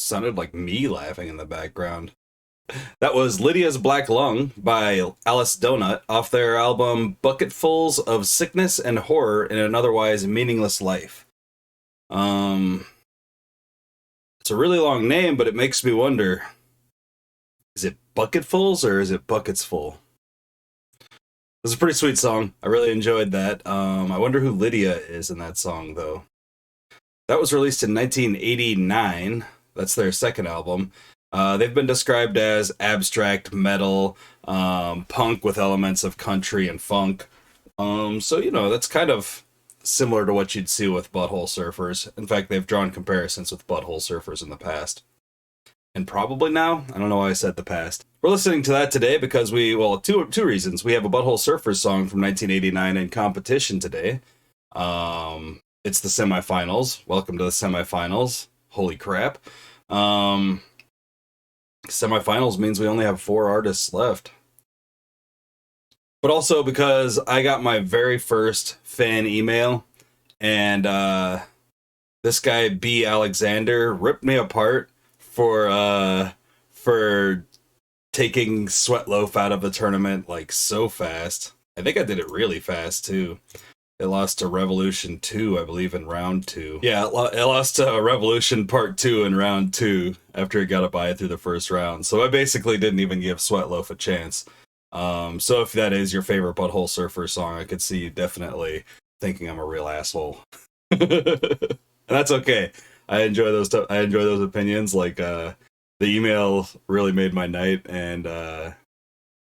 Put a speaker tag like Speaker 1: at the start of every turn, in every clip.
Speaker 1: sounded like me laughing in the background. That was Lydia's Black Lung by Alice Donut off their album Bucketfuls of Sickness and Horror in an Otherwise Meaningless Life. It's a really long name, but it makes me wonder, is it Bucketfuls or is it Buckets Full? It was a pretty sweet song. I really enjoyed that. I wonder who Lydia is in that song, though. That was released in 1989. That's their second album. They've been described as abstract metal, punk with elements of country and funk. So, you know, that's kind of similar to what you'd see with Butthole Surfers. In fact, they've drawn comparisons with Butthole Surfers in the past. And probably now. I don't know why I said the past. We're listening to that today because two reasons. We have a Butthole Surfers song from 1989 in competition today. It's the semifinals. Welcome to the semifinals. Holy crap. Semifinals means we only have 4 artists left. But also because I got my very first fan email, and this guy B. Alexander ripped me apart for taking Sweatloaf out of the tournament like so fast. I think I did it really fast too. It lost to Revolution 2, I believe, in round 2. Yeah, it lost to Revolution Part 2 in round 2 after it got a bye through the first round. So I basically didn't even give Sweatloaf a chance. So if that is your favorite Butthole Surfer song, I could see you definitely thinking I'm a real asshole. And that's okay. I enjoy those opinions. Like, the email really made my night, and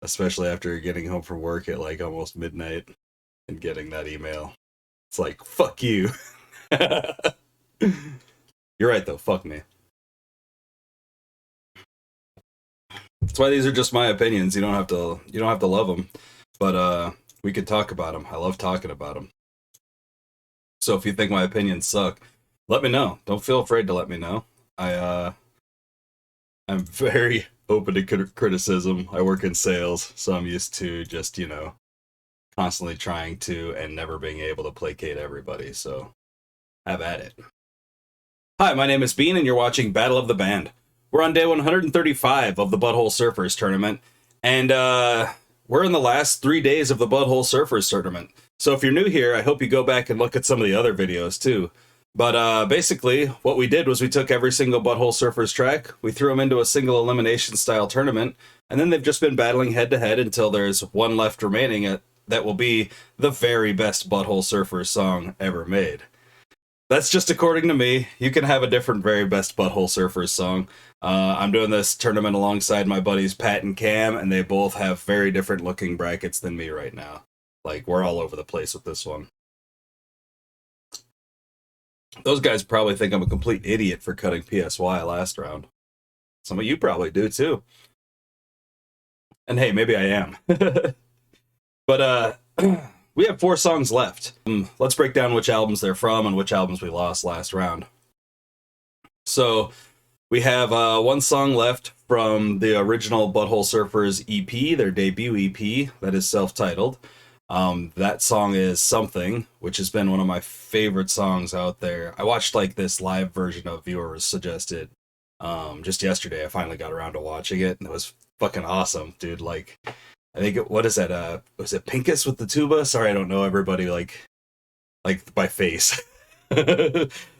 Speaker 1: especially after getting home from work at like almost midnight and getting that email. It's like, fuck you. You're right though, fuck me. That's why these are just my opinions. You don't have to love them, but we could talk about them. I love talking about them. So if you think my opinions suck, let me know. Don't feel afraid to let me know. I'm very open to criticism. I work in sales, so I'm used to just, you know, constantly trying to and never being able to placate everybody. So have at it. Hi, my name is Bean, and you're watching Battle of the Band. We're on day 135 of the Butthole Surfers tournament, and we're in the last 3 days of the Butthole Surfers tournament. So if you're new here, I hope you go back and look at some of the other videos too. But basically, what we did was we took every single Butthole Surfers track, we threw them into a single elimination style tournament, and then they've just been battling head to head until there's one left remaining that will be the very best Butthole Surfers song ever made. That's just according to me. You can have a different very best Butthole Surfers song. I'm doing this tournament alongside my buddies Pat and Cam, and they both have very different looking brackets than me right now. Like, we're all over the place with this one. Those guys probably think I'm a complete idiot for cutting PSY last round. Some of you probably do too. And hey, maybe I am. But we have 4 songs left. Let's break down which albums they're from and which albums we lost last round. So we have 1 song left from the original Butthole Surfers EP, their debut EP, that is self-titled. That song is Something, which has been one of my favorite songs out there. I watched like this live version of Viewers Suggested just yesterday. I finally got around to watching it, and it was fucking awesome, dude. Like, I think what is that? Was it Pincus with the tuba? Sorry, I don't know everybody like by face.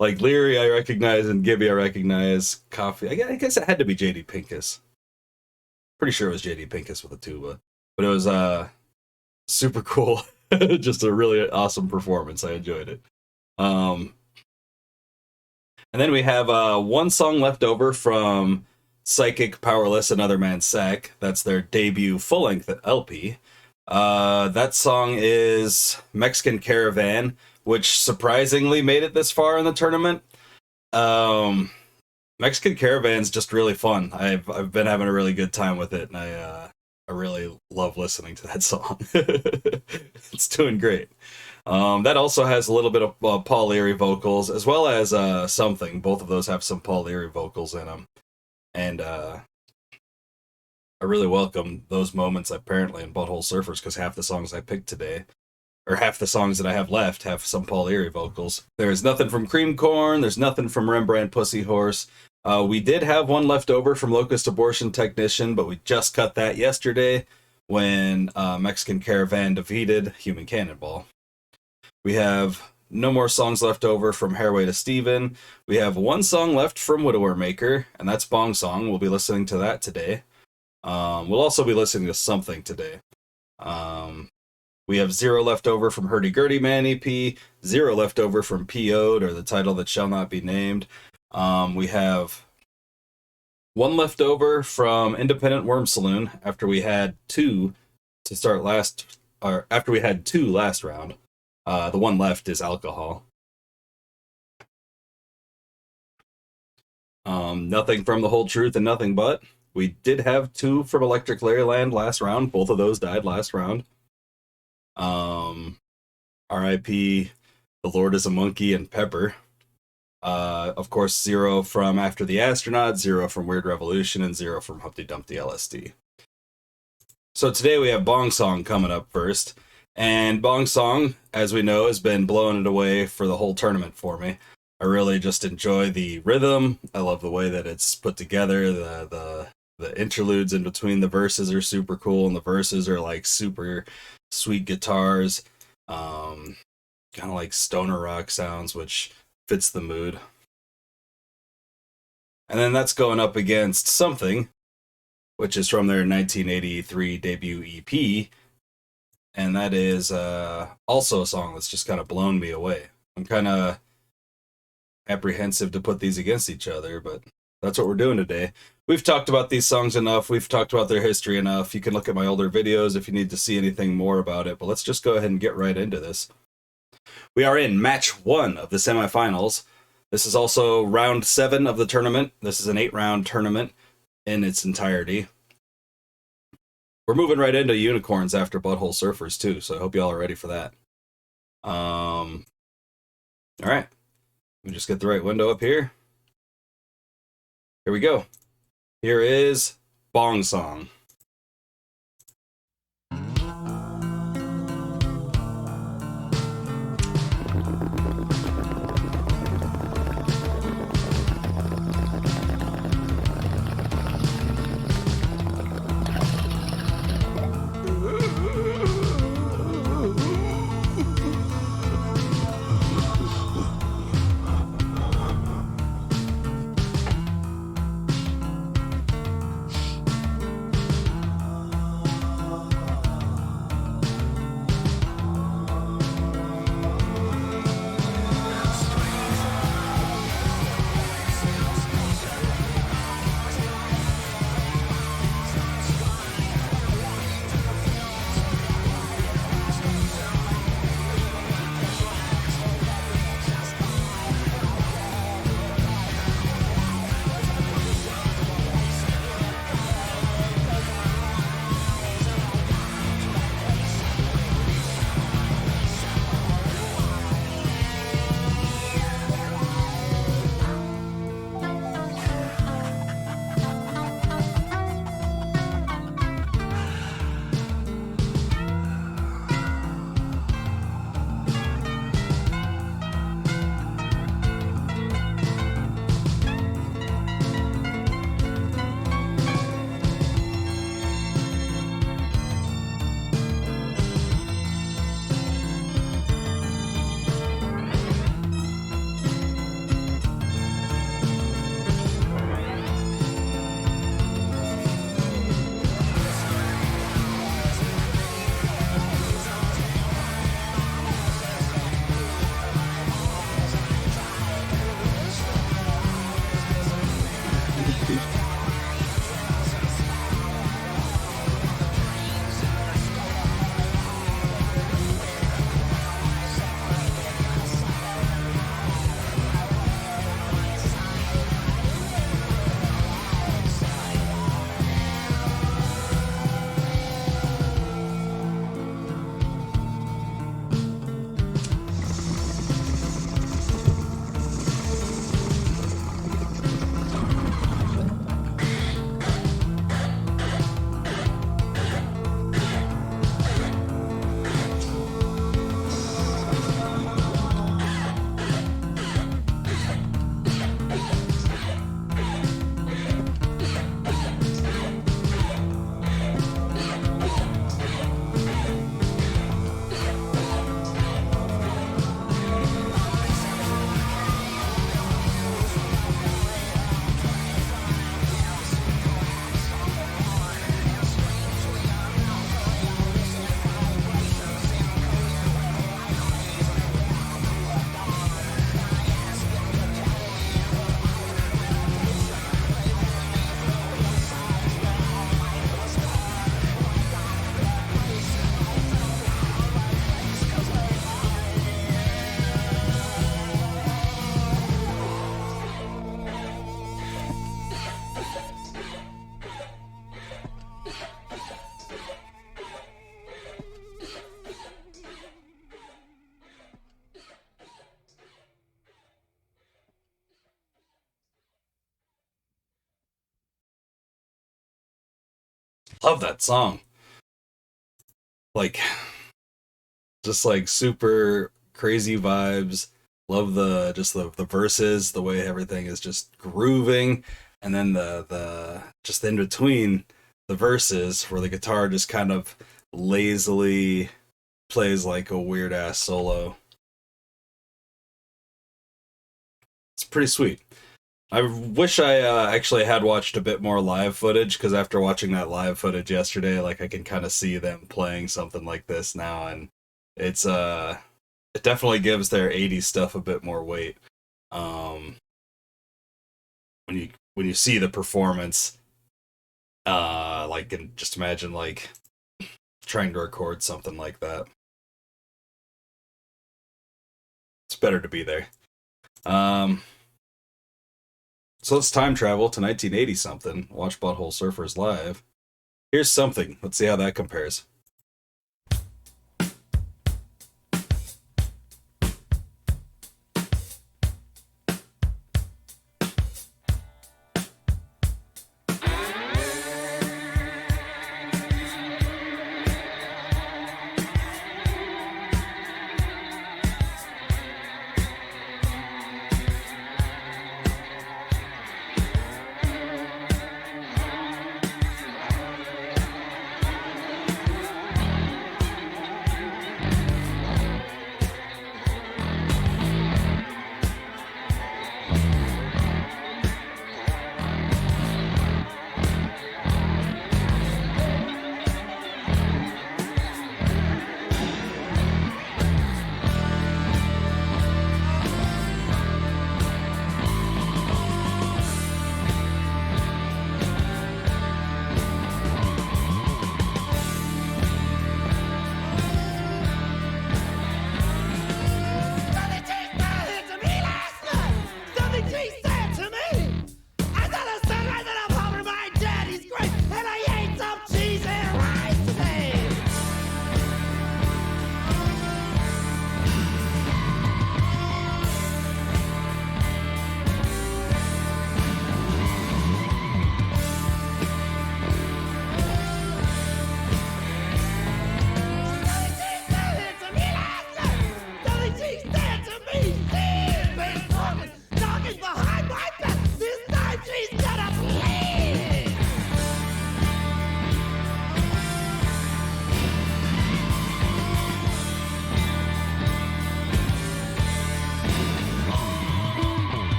Speaker 1: Like Leary, I recognize, and Gibby, I recognize. Coffee, I guess it had to be JD Pincus. Pretty sure it was JD Pincus with a tuba, but it was super cool. Just a really awesome performance. I enjoyed it. And then we have 1 song left over from Psychic, Powerless, Another Man's Sack. That's their debut full-length LP. That song is Mexican Caravan, which surprisingly made it this far in the tournament. Mexican Caravan's just really fun. I've been having a really good time with it, and I really love listening to that song. It's doing great. That also has a little bit of Paul Leary vocals, as well as Something. Both of those have some Paul Leary vocals in them. And I really welcome those moments apparently in Butthole Surfers, because half the songs I picked today, or half the songs that I have left, have some Paul Leary vocals. There's nothing from Cream Corn, there's nothing from Rembrandt Pussy Horse, We did have one left over from Locust Abortion Technician, but we just cut that yesterday when Mexican Caravan defeated Human Cannonball. We have no more songs left over from Hairway to Steven. We have one song left from Widower Maker, and that's Bong Song. We'll be listening to that today. We'll also be listening to something today. We have 0 left over from Hurdy Gurdy Man EP, 0 left over from PO'd, or the title that shall not be named. We have 1 left over from Independent Worm Saloon after we had 2 to start last, or after we had 2 last round. The one left is Alcohol. Nothing from The Whole Truth and Nothing But. We did have 2 from Electric Larryland last round. Both of those died last round. R.I.P. The Lord is a Monkey and Pepper. Of course, 0 from After the Astronaut, 0 from Weird Revolution, and 0 from Humpty Dumpty LSD. So today we have Bong Song coming up first. And Bong Song, as we know, has been blowing it away for the whole tournament for me. I really just enjoy the rhythm. I love the way that it's put together. The interludes in between the verses are super cool, and the verses are like super sweet guitars. Kind of like stoner rock sounds, which fits the mood. And then that's going up against Something, which is from their 1983 debut EP. And that is also a song that's just kind of blown me away. I'm kind of apprehensive to put these against each other, but that's what we're doing today. We've talked about these songs enough. We've talked about their history enough. You can look at my older videos if you need to see anything more about it, but let's just go ahead and get right into this. We are in match 1 of the semifinals. This is also round 7 of the tournament. This is an 8-round tournament in its entirety. We're moving right into unicorns after Butthole Surfers, too, so I hope y'all are ready for that. All right. Let me just get the right window up here. Here we go. Here is Bong Song. Love that song. Like, just like super crazy vibes. Love the verses, the way everything is just grooving, and then the just in between the verses where the guitar just kind of lazily plays like a weird ass solo. It's pretty sweet. I wish I actually had watched a bit more live footage, because after watching that live footage yesterday, like I can kind of see them playing something like this now, and it's it definitely gives their '80s stuff a bit more weight. Um, when you see the performance, like, and just imagine like trying to record something like that. It's better to be there. Um, so let's time travel to 1980 something. Watch Butthole Surfers live. Here's something. Let's see how that compares.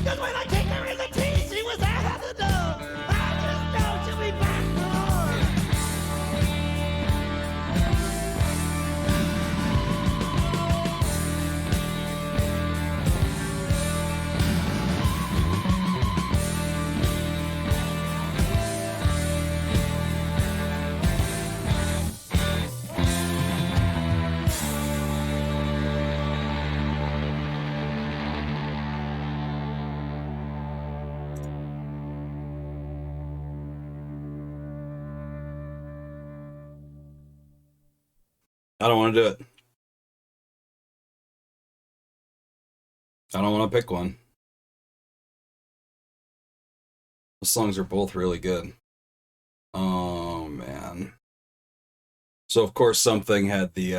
Speaker 2: 'Cause when I kicked her in the teeth, she was out the door. I just know she'll be back for more.
Speaker 1: I don't want to do it. I don't want to pick one. The songs are both really good. Oh man. So of course Something had the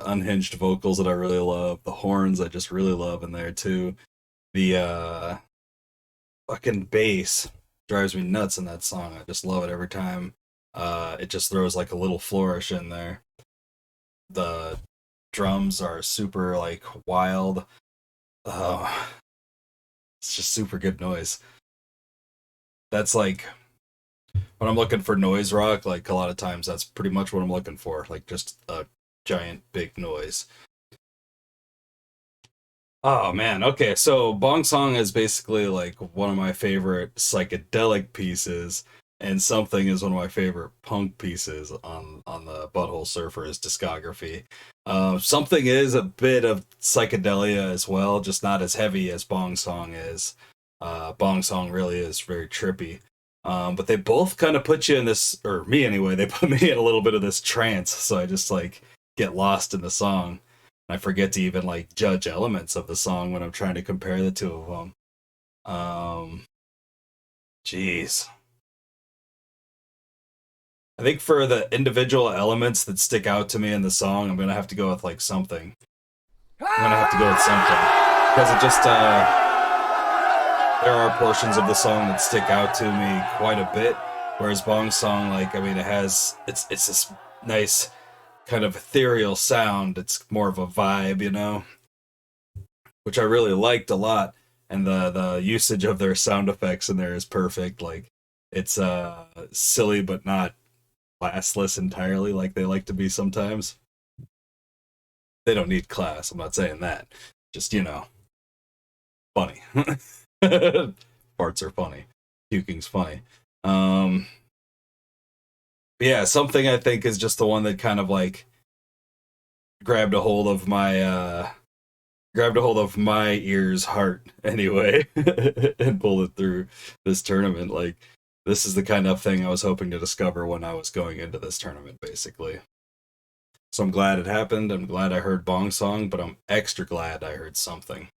Speaker 1: unhinged vocals that I really love, the horns I just really love in there too. The fucking bass drives me nuts in that song. I just love it every time. It just throws like a little flourish in there. The drums are super like wild. It's just super good noise. That's like when I'm looking for noise rock, like a lot of times that's pretty much what I'm looking for, like just a giant big noise. Oh man, okay, so Bong Song is basically like one of my favorite psychedelic pieces, and Something is one of my favorite punk pieces on the Butthole Surfers discography. Something is a bit of psychedelia as well, just not as heavy as Bong Song is. Bong Song really is very trippy. But they both kind of put you in this, or me anyway, they put me in a little bit of this trance, so I just like get lost in the song. I forget to even like judge elements of the song when I'm trying to compare the two of them. Jeez. I think for the individual elements that stick out to me in the song, I'm gonna have to go with like Something. I'm gonna have to go with Something because it just there are portions of the song that stick out to me quite a bit, whereas Bong Song, like, I mean, it's this nice kind of ethereal sound. It's more of a vibe, you know, which I really liked a lot. And the usage of their sound effects in there is perfect. Like, it's silly but not classless entirely, like they like to be sometimes. They don't need class. I'm not saying that. Just, you know, funny. Farts are funny. Puking's funny. Yeah, Something I think is just the one that kind of like grabbed a hold of my ears, heart anyway, and pulled it through this tournament. Like, this is the kind of thing I was hoping to discover when I was going into this tournament, basically. So I'm glad it happened. I'm glad I heard Bong Song, but I'm extra glad I heard Something.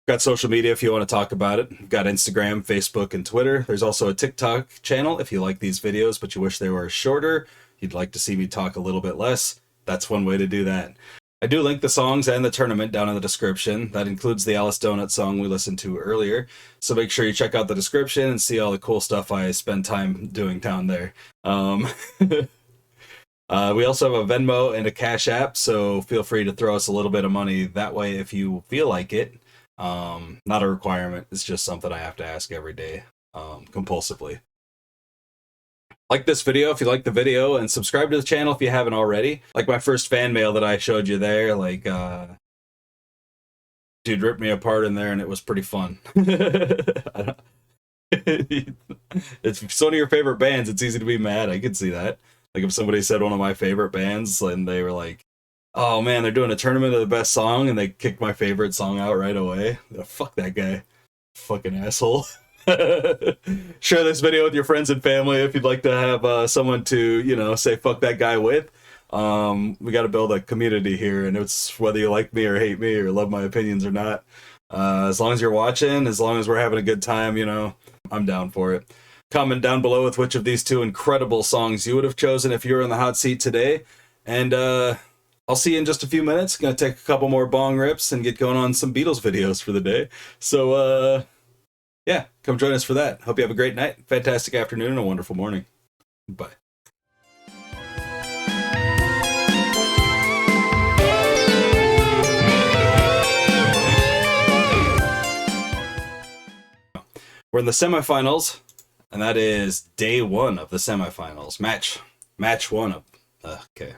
Speaker 1: Got social media if you want to talk about it. We've got Instagram, Facebook, and Twitter. There's also a TikTok channel if you like these videos, but you wish they were shorter. You'd like to see me talk a little bit less. That's one way to do that. I do link the songs and the tournament down in the description. That includes the Alice Donut song we listened to earlier. So make sure you check out the description and see all the cool stuff I spend time doing down there. We also have a Venmo and a Cash App, so feel free to throw us a little bit of money that way if you feel like it. Not a requirement. It's just something I have to ask every day, compulsively. Like this video if you like the video, and subscribe to the channel if you haven't already. Like my first fan mail that I showed you there, like, dude ripped me apart in there and it was pretty fun. It's one of your favorite bands, it's easy to be mad. I could see that. Like if somebody said one of my favorite bands and they were like, oh man, they're doing a tournament of the best song, and they kicked my favorite song out right away. Fuck that guy. Fucking asshole. Share this video with your friends and family if you'd like to have someone to, you know, say fuck that guy with. We got to build a community here, and it's whether you like me or hate me or love my opinions or not. As long as you're watching, as long as we're having a good time, you know, I'm down for it. Comment down below with which of these two incredible songs you would have chosen if you were in the hot seat today. And I'll see you in just a few minutes. Gonna take a couple more bong rips and get going on some Beatles videos for the day. So, yeah, come join us for that. Hope you have a great night, fantastic afternoon, and a wonderful morning. Bye. We're in the semifinals, and that is day one of the semifinals. Match one of. Okay.